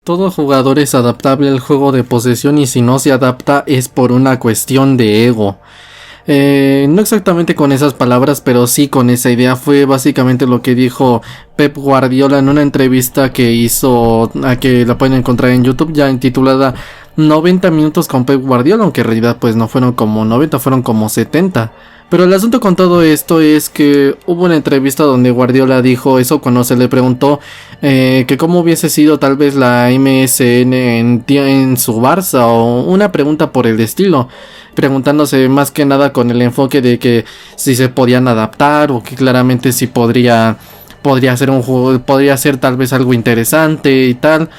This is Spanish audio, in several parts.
Todo jugador es adaptable al juego de posesión y si no se adapta es por una cuestión de ego. No exactamente con esas palabras, pero sí con esa idea. Fue básicamente lo que dijo Pep Guardiola en una entrevista que hizo, que la pueden encontrar en YouTube, ya intitulada 90 minutos con Pep Guardiola, aunque en realidad pues no fueron como 90, fueron como 70. Pero el asunto con todo esto es que hubo una entrevista donde Guardiola dijo eso cuando se le preguntó que cómo hubiese sido tal vez la MSN en su Barça o una pregunta por el estilo, preguntándose más que nada con el enfoque de que si se podían adaptar o que claramente si podría ser un juego, podría ser tal vez algo interesante y tal.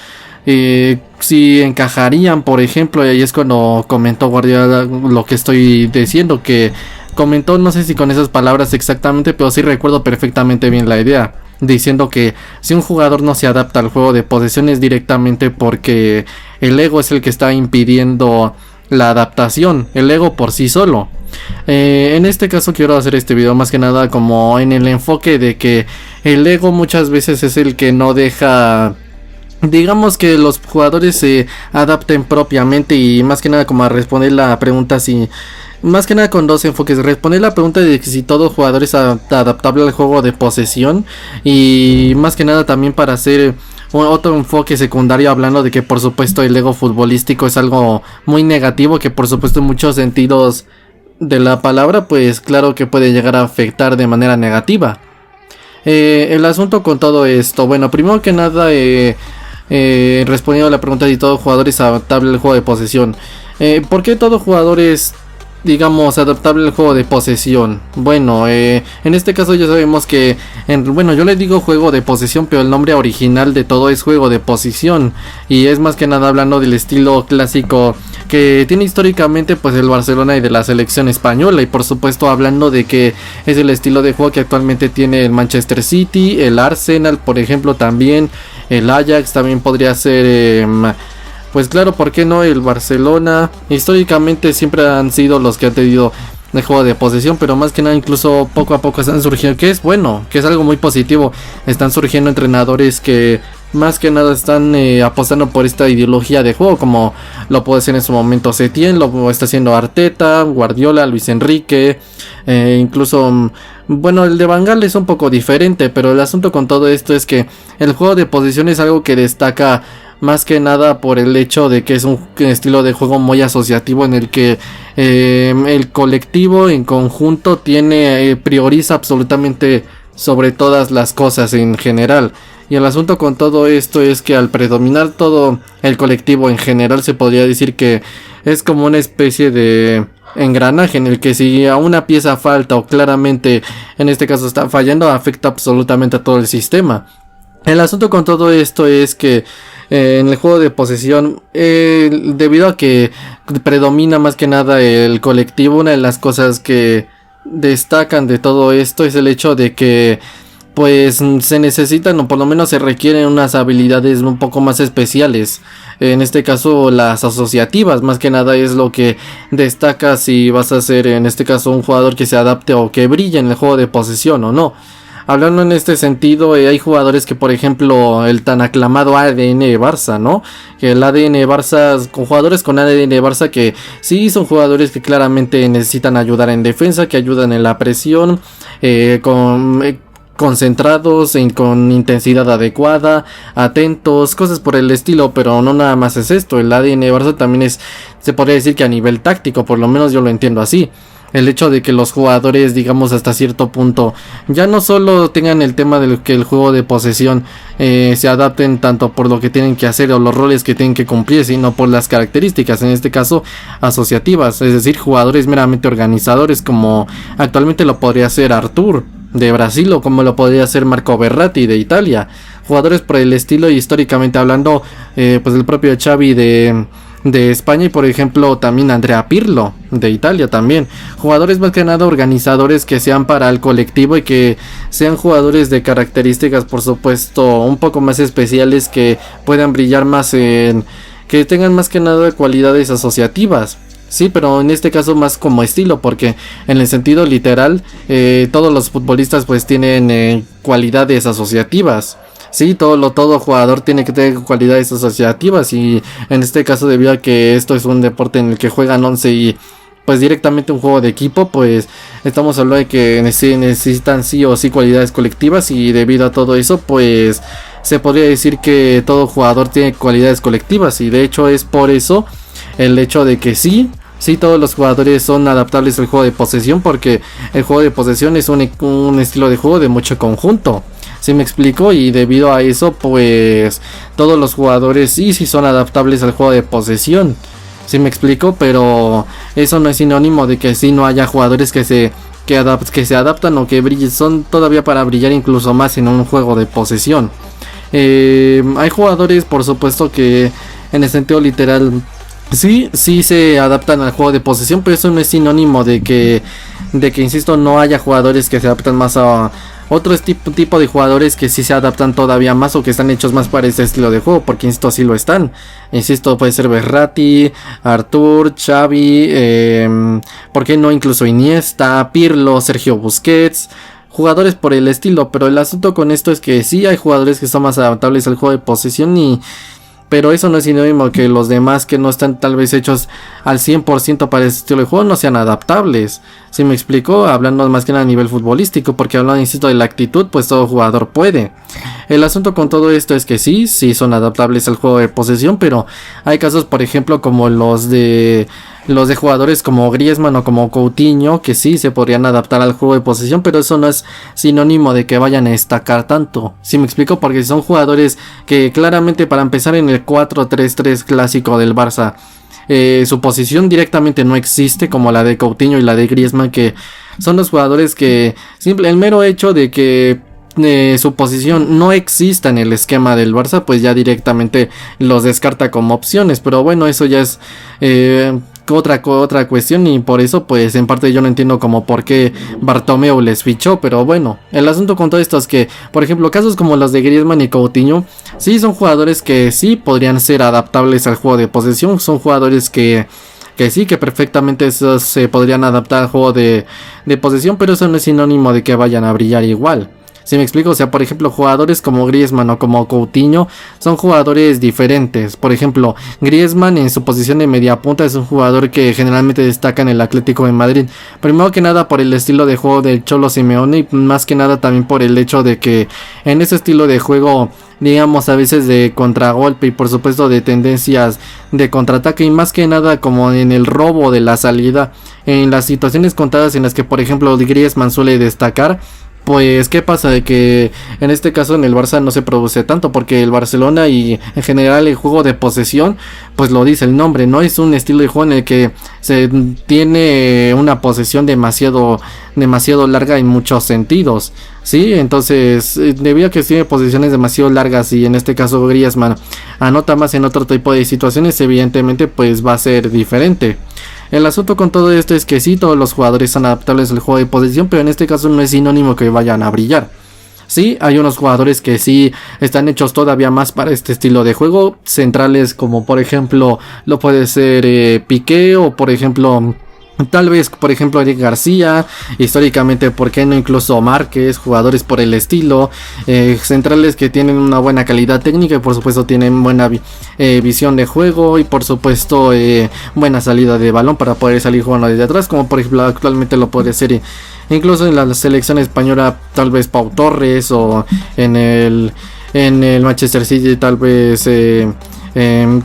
Si encajarían, por ejemplo, y ahí es cuando comentó Guardiola lo que estoy diciendo, que comentó, no sé si con esas palabras exactamente, pero sí recuerdo perfectamente bien la idea, diciendo que si un jugador no se adapta al juego de posesión es directamente porque el ego es el que está impidiendo la adaptación, el ego por sí solo. En este caso quiero hacer este video más que nada como en el enfoque de que el ego muchas veces es el que no deja, digamos, que los jugadores se adapten propiamente, y más que nada como a responder la pregunta si, más que nada con dos enfoques: responder la pregunta de si todo jugador es adaptable al juego de posesión, y más que nada también para hacer otro enfoque secundario hablando de que por supuesto el ego futbolístico es algo muy negativo, que por supuesto en muchos sentidos de la palabra pues claro que puede llegar a afectar de manera negativa. El asunto con todo esto, bueno, primero que nada respondiendo a la pregunta de si todo jugador es adaptable al juego de posesión. ¿Por qué todo jugador es, digamos, adaptable al juego de posesión? Bueno, en este caso ya sabemos que, bueno, yo le digo juego de posesión, pero el nombre original de todo es juego de posición, y es más que nada hablando del estilo clásico que tiene históricamente pues el Barcelona y de la selección española, y por supuesto hablando de que es el estilo de juego que actualmente tiene el Manchester City, el Arsenal, por ejemplo, también el Ajax, también podría ser pues claro, ¿por qué no el Barcelona? Históricamente siempre han sido los que han tenido el juego de posesión, pero más que nada incluso poco a poco están surgiendo, que es bueno, que es algo muy positivo. Están surgiendo entrenadores que más que nada están apostando por esta ideología de juego, como lo puede ser en su momento Setién, lo está haciendo Arteta, Guardiola, Luis Enrique, incluso, bueno, el de Van Gaal es un poco diferente, pero el asunto con todo esto es que el juego de posesión es algo que destaca más que nada por el hecho de que es un estilo de juego muy asociativo, en el que el colectivo en conjunto prioriza absolutamente sobre todas las cosas en general. Y el asunto con todo esto es que al predominar todo el colectivo en general, se podría decir que es como una especie de engranaje en el que si a una pieza falta, o claramente en este caso está fallando, afecta absolutamente a todo el sistema. El asunto con todo esto es que en el juego de posesión, debido a que predomina más que nada el colectivo, una de las cosas que destacan de todo esto es el hecho de que pues se necesitan, o por lo menos se requieren, unas habilidades un poco más especiales. En este caso las asociativas, más que nada es lo que destaca si vas a ser en este caso un jugador que se adapte o que brille en el juego de posesión o no. Hablando en este sentido, hay jugadores que, por ejemplo, el tan aclamado ADN Barça, ¿no? Que el ADN Barça, con jugadores con ADN Barça que sí son jugadores que claramente necesitan ayudar en defensa, que ayudan en la presión, concentrados, con intensidad adecuada, atentos, cosas por el estilo, pero no nada más es esto. El ADN Barça también se podría decir que a nivel táctico, por lo menos yo lo entiendo así. El hecho de que los jugadores, digamos, hasta cierto punto ya no solo tengan el tema de que el juego de posesión se adapten tanto por lo que tienen que hacer o los roles que tienen que cumplir, sino por las características, en este caso asociativas, es decir, jugadores meramente organizadores, como actualmente lo podría ser Artur de Brasil, o como lo podría ser Marco Verratti de Italia. Jugadores por el estilo, y históricamente hablando, pues el propio Xavi de España, y por ejemplo también Andrea Pirlo de Italia también. Jugadores más que nada organizadores, que sean para el colectivo y que sean jugadores de características por supuesto un poco más especiales, que puedan brillar más que tengan más que nada cualidades asociativas. Sí, pero en este caso más como estilo, porque en el sentido literal todos los futbolistas pues tienen cualidades asociativas. Sí, todo jugador tiene que tener cualidades asociativas y en este caso debido a que esto es un deporte en el que juegan 11 y pues directamente un juego de equipo, pues estamos hablando de que necesitan sí o sí cualidades colectivas y debido a todo eso pues se podría decir que todo jugador tiene cualidades colectivas y de hecho es por eso el hecho de que sí todos los jugadores son adaptables al juego de posesión porque el juego de posesión es un estilo de juego de mucho conjunto. ¿Sí me explico? Y debido a eso pues todos los jugadores sí son adaptables al juego de posesión. ¿Sí me explico? Pero eso no es sinónimo de que sí no haya jugadores que se adaptan o que brillen. Son todavía para brillar incluso más en un juego de posesión. Hay jugadores, por supuesto, que en el sentido literal sí se adaptan al juego de posesión, pero eso no es sinónimo de que insisto, no haya jugadores que se adaptan más a otro tipo de jugadores que sí se adaptan todavía más o que están hechos más para ese estilo de juego, porque insisto, sí lo están. Insisto, puede ser Verratti, Artur, Xavi, ¿por qué no incluso Iniesta, Pirlo, Sergio Busquets? Jugadores por el estilo, pero el asunto con esto es que sí hay jugadores que son más adaptables al juego de posesión pero eso no es sinónimo que los demás que no están tal vez hechos al 100% para ese estilo de juego no sean adaptables. Si me explico, hablando más que nada a nivel futbolístico, porque hablando, insisto, de la actitud, pues todo jugador puede. El asunto con todo esto es que sí son adaptables al juego de posesión, pero hay casos, por ejemplo, como los de jugadores como Griezmann o como Coutinho, que sí se podrían adaptar al juego de posesión, pero eso no es sinónimo de que vayan a destacar tanto. ¿Sí me explico? Porque son jugadores que claramente, para empezar, en el 4-3-3 clásico del Barça, su posición directamente no existe, como la de Coutinho y la de Griezmann, que son los jugadores que el mero hecho de que su posición no exista en el esquema del Barça, pues ya directamente los descarta como opciones. Pero bueno, eso ya es otra cuestión y por eso pues en parte yo no entiendo como por qué Bartomeu les fichó, pero bueno, el asunto con todo esto es que, por ejemplo, casos como los de Griezmann y Coutinho, sí son jugadores que sí podrían ser adaptables al juego de posesión, son jugadores que sí, que perfectamente se podrían adaptar al juego de posesión, pero eso no es sinónimo de que vayan a brillar igual. ¿Sí me explico? O sea, por ejemplo, jugadores como Griezmann o como Coutinho son jugadores diferentes. Por ejemplo, Griezmann en su posición de media punta es un jugador que generalmente destaca en el Atlético de Madrid. Primero que nada por el estilo de juego del Cholo Simeone y más que nada también por el hecho de que en ese estilo de juego, digamos, a veces de contragolpe y por supuesto de tendencias de contraataque y más que nada como en el robo de la salida, en las situaciones contadas en las que por ejemplo Griezmann suele destacar, pues qué pasa de que en este caso en el Barça no se produce tanto porque el Barcelona y en general el juego de posesión, pues lo dice el nombre, no es un estilo de juego en el que se tiene una posesión demasiado larga en muchos sentidos, ¿sí? Entonces debido a que tiene posiciones demasiado largas y en este caso Griezmann anota más en otro tipo de situaciones, evidentemente pues va a ser diferente. El asunto con todo esto es que sí, todos los jugadores son adaptables al juego de posesión, pero en este caso no es sinónimo que vayan a brillar. Sí, hay unos jugadores que sí están hechos todavía más para este estilo de juego, centrales como por ejemplo lo puede ser Piqué o por ejemplo tal vez, por ejemplo, Eric García, históricamente, ¿por qué no incluso Márquez? Jugadores por el estilo, centrales que tienen una buena calidad técnica y por supuesto tienen buena visión de juego y por supuesto buena salida de balón para poder salir jugando desde atrás, como por ejemplo actualmente lo puede ser incluso en la selección española, tal vez Pau Torres o en el Manchester City tal vez...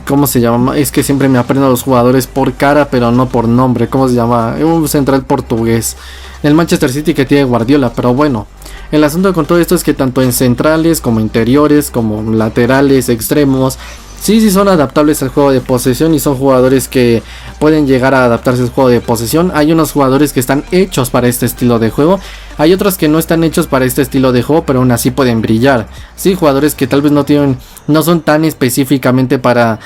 ¿cómo se llama? Es que siempre me aprendo a los jugadores por cara, pero no por nombre. ¿Cómo se llama? Un central portugués. El Manchester City que tiene Guardiola, pero bueno. El asunto con todo esto es que tanto en centrales como interiores, como laterales, extremos, sí son adaptables al juego de posesión y son jugadores que pueden llegar a adaptarse al juego de posesión. Hay unos jugadores que están hechos para este estilo de juego. Hay otros que no están hechos para este estilo de juego, pero aún así pueden brillar. Sí, jugadores que tal vez no son tan específicamente para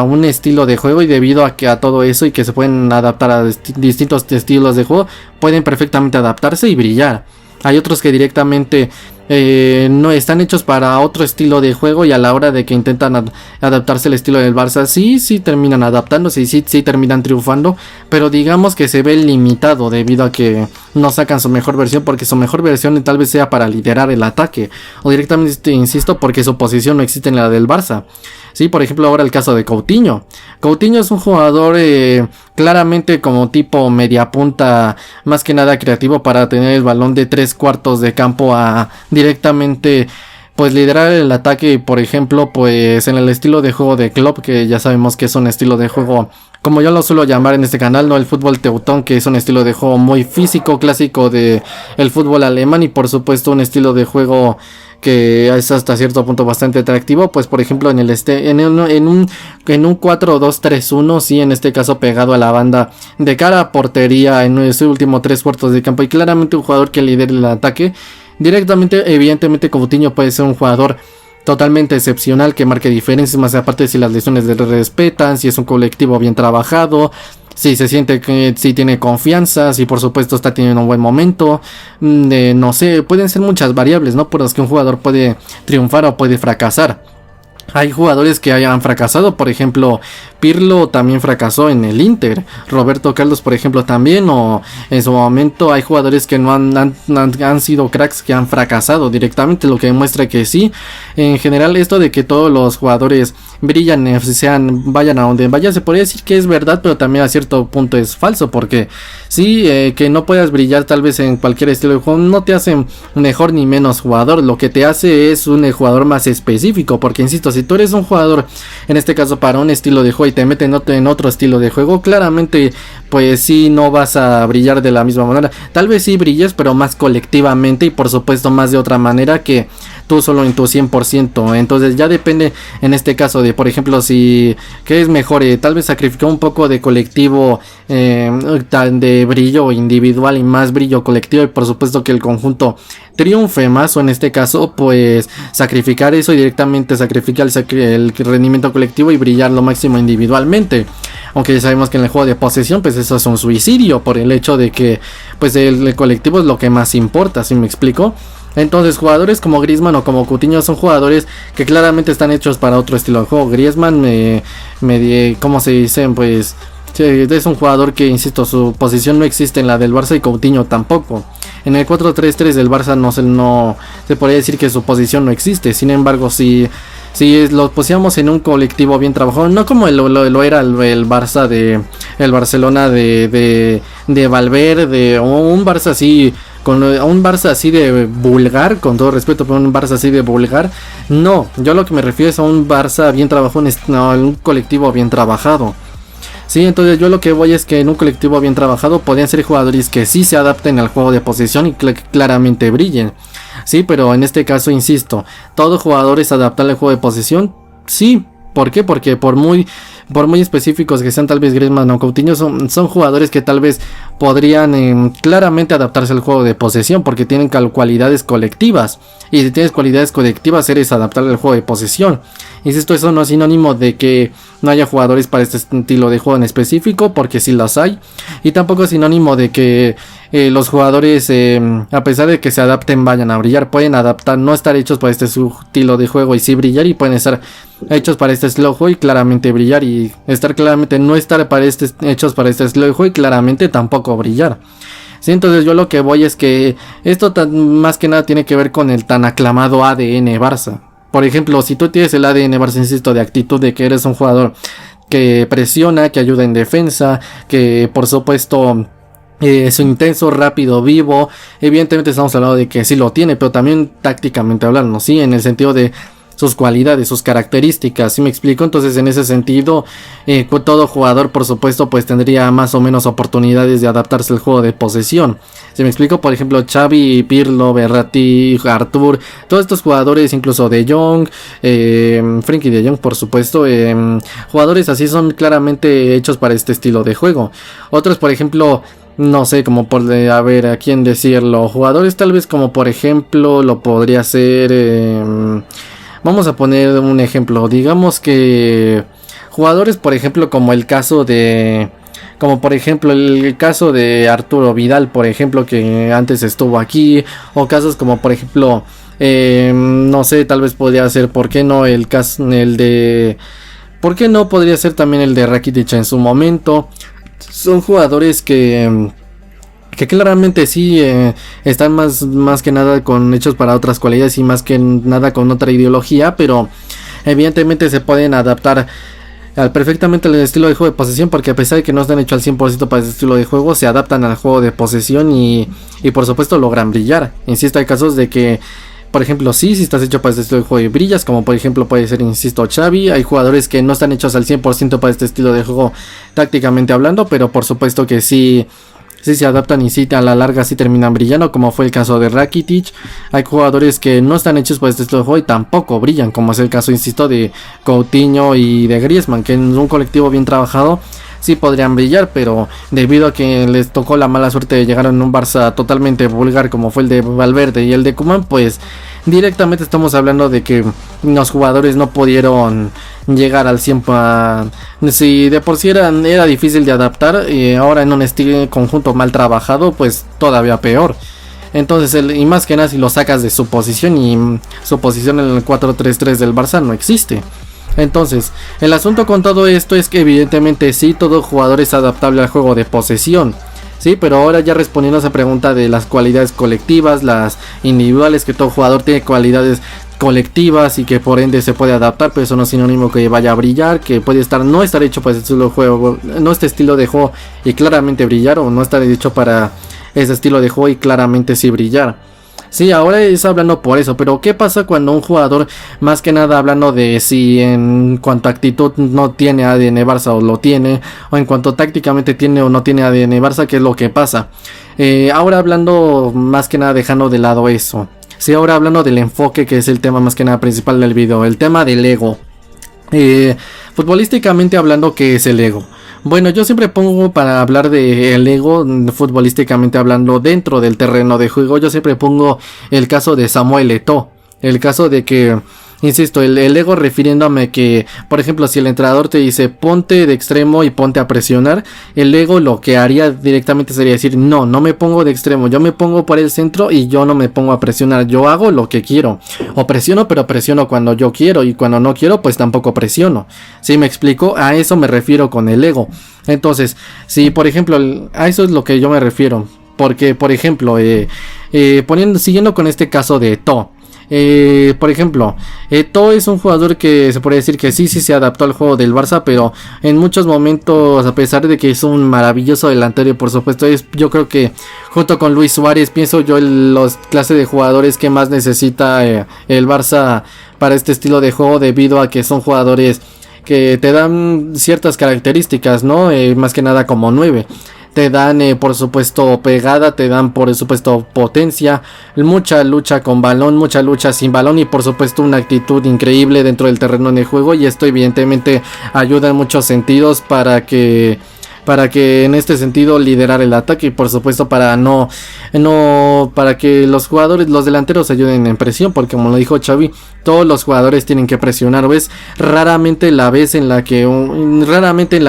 un estilo de juego y debido a que a todo eso y que se pueden adaptar a distintos estilos de juego, pueden perfectamente adaptarse y brillar. Hay otros que directamente no están hechos para otro estilo de juego, y a la hora de que intentan adaptarse al estilo del Barça, sí terminan adaptándose y sí terminan triunfando, pero digamos que se ve limitado debido a que no sacan su mejor versión, porque su mejor versión tal vez sea para liderar el ataque, o directamente, insisto, porque su posición no existe en la del Barça. Sí, por ejemplo, ahora el caso de Coutinho. Coutinho es un jugador claramente como tipo media punta, más que nada creativo para tener el balón de 3/4 de campo a directamente pues liderar el ataque, por ejemplo, pues en el estilo de juego de Klopp, que ya sabemos que es un estilo de juego, como yo lo suelo llamar en este canal, no el fútbol teutón, que es un estilo de juego muy físico, clásico de el fútbol alemán, y por supuesto un estilo de juego que es hasta cierto punto bastante atractivo, pues por ejemplo en un 4-2-3-1, sí, en este caso pegado a la banda de cara a portería en ese último 3/4 de campo, y claramente un jugador que lidere el ataque. Directamente, evidentemente, Coutinho puede ser un jugador totalmente excepcional que marque diferencias, más aparte si las lesiones le respetan, si es un colectivo bien trabajado, si se siente que si tiene confianza, si por supuesto está teniendo un buen momento, no sé, pueden ser muchas variables, ¿no? Por las que un jugador puede triunfar o puede fracasar. Hay jugadores que hayan fracasado, por ejemplo, Pirlo también fracasó en el Inter, Roberto Carlos por ejemplo también, o en su momento hay jugadores que no han sido cracks, que han fracasado directamente, lo que demuestra que sí, en general esto de que todos los jugadores brillan, vayan a donde vayan, se podría decir que es verdad, pero también a cierto punto es falso, porque sí, que no puedas brillar tal vez en cualquier estilo de juego no te hace mejor ni menos jugador, lo que te hace es un jugador más específico, porque insisto, si tú eres un jugador, en este caso para un estilo de juego, y te meten en otro estilo de juego, claramente pues sí no vas a brillar de la misma manera. Tal vez sí brilles, pero más colectivamente, y por supuesto más de otra manera que tú solo en tu 100%. Entonces ya depende en este caso de, por ejemplo, si que es mejor, tal vez sacrificar un poco de colectivo, de brillo individual y más brillo colectivo, y por supuesto que el conjunto triunfe más, o en este caso pues sacrificar eso y directamente sacrificar el rendimiento colectivo y brillar lo máximo individualmente, aunque ya sabemos que en el juego de posesión pues eso es un suicidio por el hecho de que pues el colectivo es lo que más importa, ¿sí me explico? Entonces jugadores como Griezmann o como Coutinho son jugadores que claramente están hechos para otro estilo de juego. Griezmann ¿cómo se dice? Pues es un jugador que, insisto, su posición no existe en la del Barça, y Coutinho tampoco. En el 4-3-3 del Barça no se podría decir que su posición no existe. Sin embargo, si lo pusiéramos en un colectivo bien trabajado, no como lo era el Barça el Barcelona de Valverde, o un Barça así, con un Barça así de vulgar, con todo respeto, pero un Barça así de vulgar, no, yo lo que me refiero es a un Barça bien trabajado, un colectivo bien trabajado. Sí, entonces yo lo que voy es que en un colectivo bien trabajado podrían ser jugadores que sí se adapten al juego de posesión y claramente brillen. Sí, pero en este caso, insisto, todo jugador es adaptable al juego de posesión. Sí, ¿por qué? Porque por muy específicos que sean tal vez Griezmann o Coutinho, son jugadores que tal vez podrían claramente adaptarse al juego de posesión, porque tienen cualidades colectivas, y si tienes cualidades colectivas eres adaptable al juego de posesión. Insisto, eso no es sinónimo de que no haya jugadores para este estilo de juego en específico, porque sí los hay, y tampoco es sinónimo de que los jugadores, a pesar de que se adapten, vayan a brillar. Pueden no estar hechos para este estilo de juego y sí brillar, y pueden estar hechos para este estilo de juego y claramente brillar, y no estar hechos para este estilo de juego y claramente tampoco brillar. Sí, entonces yo lo que voy es que esto más que nada tiene que ver con el tan aclamado ADN Barça. Por ejemplo, si tú tienes el ADN Barça, insisto, de actitud, de que eres un jugador que presiona, que ayuda en defensa, que por supuesto es intenso, rápido, vivo, evidentemente estamos hablando de que sí lo tiene, pero también tácticamente hablando, sí, en el sentido de sus cualidades, sus características, ¿sí me explico? Entonces en ese sentido, todo jugador por supuesto pues tendría más o menos oportunidades de adaptarse al juego de posesión. ¿Sí me explico? Por ejemplo, Xavi, Pirlo, Verratti, Artur, todos estos jugadores, incluso De Jong, Frenkie De Jong por supuesto, jugadores así son claramente hechos para este estilo de juego. Otros, por ejemplo, no sé, como a ver a quién decirlo, jugadores tal vez como por ejemplo lo podría ser, vamos a poner un ejemplo, digamos que jugadores por ejemplo como el caso de como por ejemplo el caso de Arturo Vidal, por ejemplo, que antes estuvo aquí, o casos como por ejemplo, no sé, tal vez podría ser, ¿por qué no? ¿Por qué no podría ser también el de Rakitic en su momento? Son jugadores que claramente sí están más que nada hechos para otras cualidades y más que nada con otra ideología, pero evidentemente se pueden adaptar perfectamente al estilo de juego de posesión, porque a pesar de que no están hechos al 100% para ese estilo de juego, se adaptan al juego de posesión y por supuesto logran brillar. Insisto, hay casos de que, por ejemplo, sí estás hecho para este estilo de juego y brillas, como por ejemplo puede ser, insisto, Xavi. Hay jugadores que no están hechos al 100% para este estilo de juego tácticamente hablando, pero por supuesto que sí se adaptan y sí a la larga sí terminan brillando, como fue el caso de Rakitic. Hay jugadores que no están hechos para este estilo de juego y tampoco brillan, como es el caso, insisto, de Coutinho y de Griezmann, que en un colectivo bien trabajado sí podrían brillar, pero debido a que les tocó la mala suerte de llegar en un Barça totalmente vulgar como fue el de Valverde y el de Koeman, pues directamente estamos hablando de que los jugadores no pudieron llegar al 100%. Si de por sí era difícil de adaptar, ahora en un estilo conjunto mal trabajado, pues todavía peor. Entonces, y más que nada si lo sacas de su posición, y su posición en el 4-3-3 del Barça no existe. Entonces, el asunto con todo esto es que evidentemente sí, todo jugador es adaptable al juego de posesión. Sí, pero ahora ya respondiendo a esa pregunta de las cualidades colectivas, las individuales, que todo jugador tiene cualidades colectivas y que por ende se puede adaptar, pero eso no es sinónimo que vaya a brillar, que puede no estar hecho para ese estilo de juego, no este estilo de juego y claramente brillar, o no estar hecho para ese estilo de juego y claramente sí brillar. Sí, ahora es hablando por eso, pero ¿qué pasa cuando un jugador, más que nada hablando de si en cuanto a actitud no tiene ADN Barça o lo tiene, o en cuanto tácticamente tiene o no tiene ADN Barça, qué es lo que pasa? Ahora hablando más que nada dejando de lado eso, sí, ahora hablando del enfoque, que es el tema más que nada principal del video, el tema del ego. Futbolísticamente hablando, ¿qué es el ego? Bueno, yo siempre pongo, para hablar de el ego futbolísticamente hablando dentro del terreno de juego, yo siempre pongo el caso de Samuel Eto'o. El caso de que, insisto, el ego refiriéndome que, por ejemplo, si el entrenador te dice ponte de extremo y ponte a presionar, el ego lo que haría directamente sería decir no me pongo de extremo, yo me pongo por el centro y yo no me pongo a presionar, yo hago lo que quiero, o presiono, pero presiono cuando yo quiero, y cuando no quiero pues tampoco presiono. ¿Sí me explico? A eso me refiero con el ego. Entonces, si por ejemplo, a eso es lo que yo me refiero, porque por ejemplo, siguiendo con este caso de Eto'o. Por ejemplo, Eto'o es un jugador que se podría decir que sí se adaptó al juego del Barça, pero en muchos momentos, a pesar de que es un maravilloso delantero, y por supuesto yo creo que junto con Luis Suárez, pienso yo en los clases de jugadores que más necesita el Barça para este estilo de juego, debido a que son jugadores que te dan ciertas características, ¿no? Más que nada como 9. Te dan por supuesto pegada, te dan por supuesto potencia, mucha lucha con balón, mucha lucha sin balón, y por supuesto una actitud increíble dentro del terreno de juego, y esto evidentemente ayuda en muchos sentidos para que en este sentido liderar el ataque, y por supuesto para para que los jugadores, los delanteros ayuden en presión, porque como lo dijo Xavi, todos los jugadores tienen que presionar. ¿Ves? Raramente en la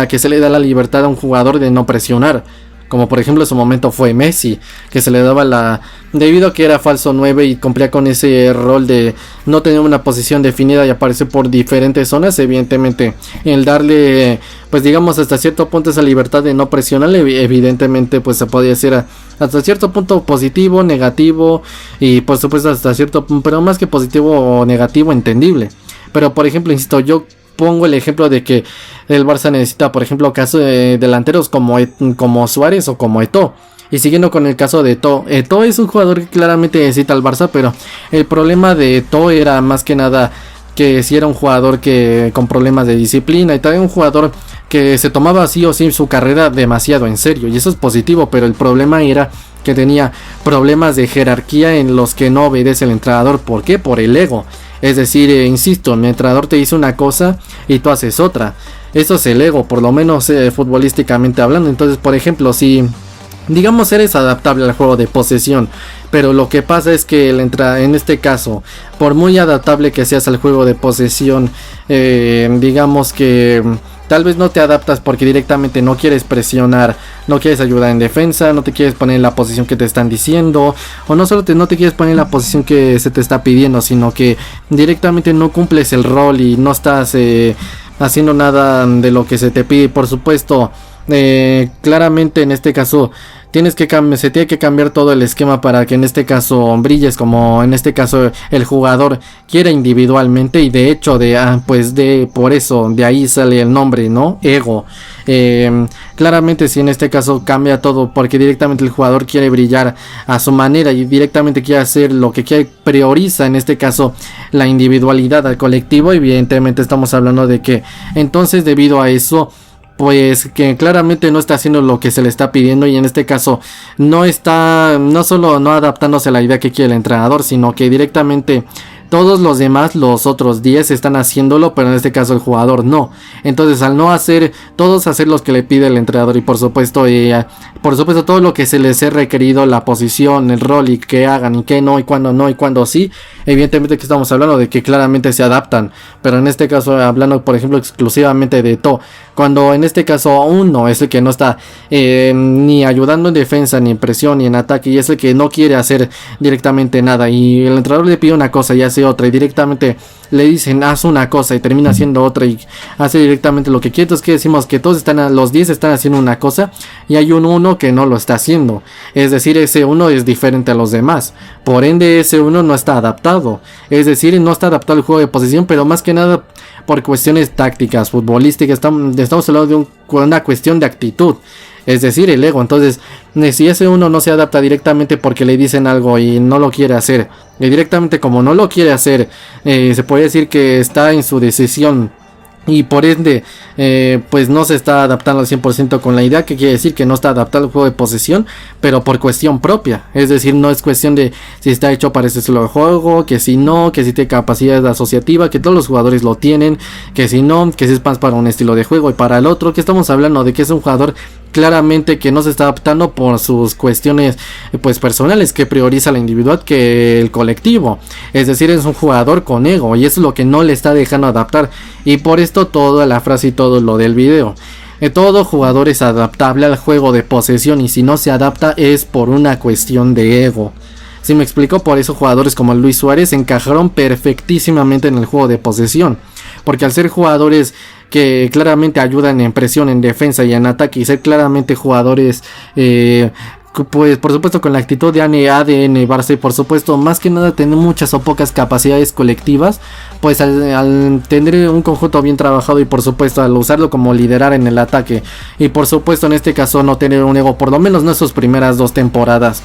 que se le da la libertad a un jugador de no presionar, como por ejemplo en su momento fue Messi, que se le daba debido a que era falso 9 y cumplía con ese rol de no tener una posición definida y aparecer por diferentes zonas. Evidentemente el darle, pues digamos, hasta cierto punto esa libertad de no presionar, evidentemente pues se podía decir hasta cierto punto positivo, negativo, y por supuesto hasta cierto punto, pero más que positivo o negativo, entendible. Pero por ejemplo, insisto, yo pongo el ejemplo de que el Barça necesita, por ejemplo, caso de delanteros como Suárez o como Eto'o. Y siguiendo con el caso de Eto'o, Eto'o es un jugador que claramente necesita al Barça, pero el problema de Eto'o era más que nada que si era un jugador que con problemas de disciplina, y también un jugador que se tomaba sí o sí su carrera demasiado en serio, y eso es positivo, pero el problema era que tenía problemas de jerarquía en los que no obedece el entrenador. ¿Por qué? Por el ego. Es decir, insisto, el entrenador te dice una cosa y tú haces otra. Eso es el ego, por lo menos futbolísticamente hablando. Entonces, por ejemplo, si digamos eres adaptable al juego de posesión, pero lo que pasa es que en este caso, por muy adaptable que seas al juego de posesión, digamos que Tal vez no te adaptas porque directamente no quieres presionar, no quieres ayudar en defensa, no te quieres poner en la posición que te están diciendo, o no solo no te quieres poner en la posición que se te está pidiendo, sino que directamente no cumples el rol y no estás haciendo nada de lo que se te pide. Por supuesto, claramente en este caso se tiene que cambiar todo el esquema para que en este caso brilles, como en este caso el jugador quiera individualmente, y de hecho por eso de ahí sale el nombre, ¿no? Ego. Claramente si en este caso cambia todo porque directamente el jugador quiere brillar a su manera y directamente quiere hacer lo que quiere, prioriza en este caso la individualidad al colectivo, evidentemente estamos hablando de que entonces debido a eso pues que claramente no está haciendo lo que se le está pidiendo, y en este caso no solo no adaptándose a la idea que quiere el entrenador, sino que directamente todos los demás, los otros 10 están haciéndolo, pero en este caso el jugador no. Entonces al no hacer, todos hacer los que le pide el entrenador, y por supuesto todo lo que se les ha requerido, la posición, el rol, y que hagan y que no, y cuando sí, evidentemente que estamos hablando de que claramente se adaptan, pero en este caso hablando por ejemplo exclusivamente de To, cuando en este caso uno es el que no está ni ayudando en defensa, ni en presión, ni en ataque, y es el que no quiere hacer directamente nada, y el entrenador le pide una cosa y hace otra, y directamente le dicen haz una cosa y termina haciendo otra y hace directamente lo que quiere. Entonces que decimos que los 10 están haciendo una cosa y hay un uno que no lo está haciendo, es decir, ese uno es diferente a los demás, por ende ese uno no está adaptado, es decir, no está adaptado al juego de posesión, pero más que nada por cuestiones tácticas, futbolísticas. Estamos hablando de una cuestión de actitud, es decir, el ego. Entonces, si ese uno no se adapta directamente porque le dicen algo y no lo quiere hacer, y directamente como no lo quiere hacer, se puede decir que está en su decisión y por ende pues no se está adaptando al 100% con la idea, que quiere decir que no está adaptado al juego de posesión, pero por cuestión propia, es decir, no es cuestión de si está hecho para ese estilo de juego, que si no, que si tiene capacidad asociativa, que todos los jugadores lo tienen, que si no, que si es más para un estilo de juego y para el otro, que estamos hablando de que es un jugador claramente que no se está adaptando por sus cuestiones pues personales, que prioriza la individual que el colectivo, es decir, es un jugador con ego, y eso es lo que no le está dejando adaptar, y por esto toda la frase y todo lo del video. Todo jugador es adaptable al juego de posesión, y si no se adapta es por una cuestión de ego. Si me explico, por eso jugadores como Luis Suárez encajaron perfectísimamente en el juego de posesión, porque al ser jugadores que claramente ayudan en presión, en defensa y en ataque, y ser claramente jugadores pues por supuesto con la actitud de ADN Barça, y por supuesto más que nada tener muchas o pocas capacidades colectivas, pues al tener un conjunto bien trabajado, y por supuesto al usarlo como liderar en el ataque, y por supuesto en este caso no tener un ego, por lo menos no en sus primeras 2 temporadas,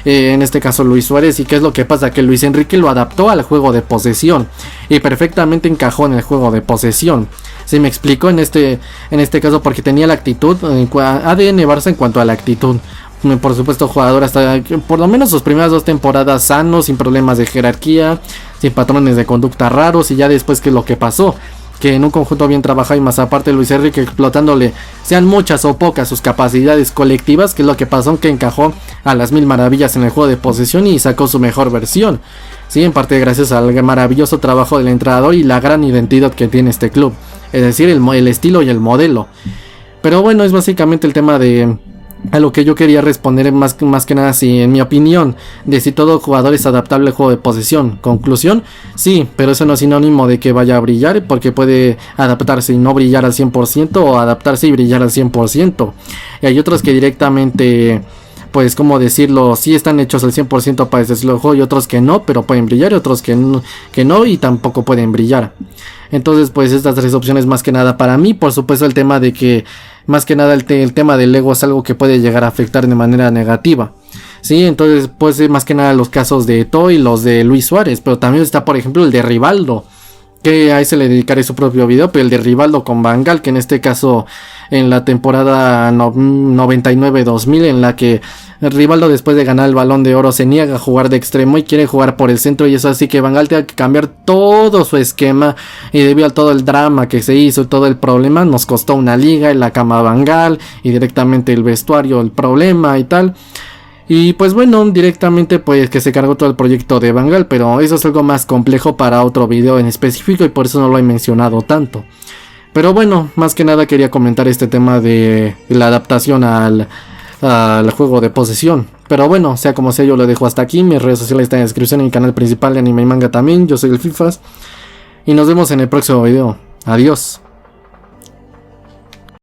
en este caso Luis Suárez. ¿Y qué es lo que pasa? Que Luis Enrique lo adaptó al juego de posesión y perfectamente encajó en el juego de posesión. ¿Sí me explico? En este caso porque tenía la actitud, ADN Barça en cuanto a la actitud. Por supuesto jugador hasta por lo menos sus primeras 2 temporadas sano, sin problemas de jerarquía, sin patrones de conducta raros, y ya después que lo que pasó, que en un conjunto bien trabajado, y más aparte Luis Enrique explotándole, sean muchas o pocas sus capacidades colectivas, que es lo que pasó, que encajó a las 1000 maravillas en el juego de posesión y sacó su mejor versión. Sí, en parte gracias al maravilloso trabajo del entrenador y la gran identidad que tiene este club, es decir, el estilo y el modelo. Pero bueno, es básicamente el tema de a lo que yo quería responder, más que nada, si en mi opinión de si todo jugador es adaptable al juego de posesión. Conclusión, sí, pero eso no es sinónimo de que vaya a brillar, porque puede adaptarse y no brillar al 100%, o adaptarse y brillar al 100%. Y hay otros que directamente, pues como decirlo, sí están hechos al 100% para ese estilo de juego, y otros que no, pero pueden brillar, y otros que no y tampoco pueden brillar. Entonces pues estas 3 opciones más que nada para mí. Por supuesto el tema de que más que nada el tema del ego es algo que puede llegar a afectar de manera negativa. Sí, entonces pues más que nada los casos de Eto'o y los de Luis Suárez, pero también está por ejemplo el de Rivaldo, que a ese le dedicaré su propio video, pero el de Rivaldo con Van Gaal, que en este caso en la temporada 99-2000, en la que Rivaldo después de ganar el Balón de Oro se niega a jugar de extremo y quiere jugar por el centro, y eso así que Van Gaal tiene que cambiar todo su esquema, y debido a todo el drama que se hizo, todo el problema, nos costó una liga en la cama Van Gaal, y directamente el vestuario, el problema y tal. Y pues bueno, directamente pues que se cargó todo el proyecto de Van Gaal, pero eso es algo más complejo para otro video en específico, y por eso no lo he mencionado tanto. Pero bueno, más que nada quería comentar este tema de la adaptación al juego de posesión. Pero bueno, sea como sea, yo lo dejo hasta aquí. Mis redes sociales están en la descripción, en mi canal principal de anime y manga también. Yo soy el Fifas y nos vemos en el próximo video. Adiós.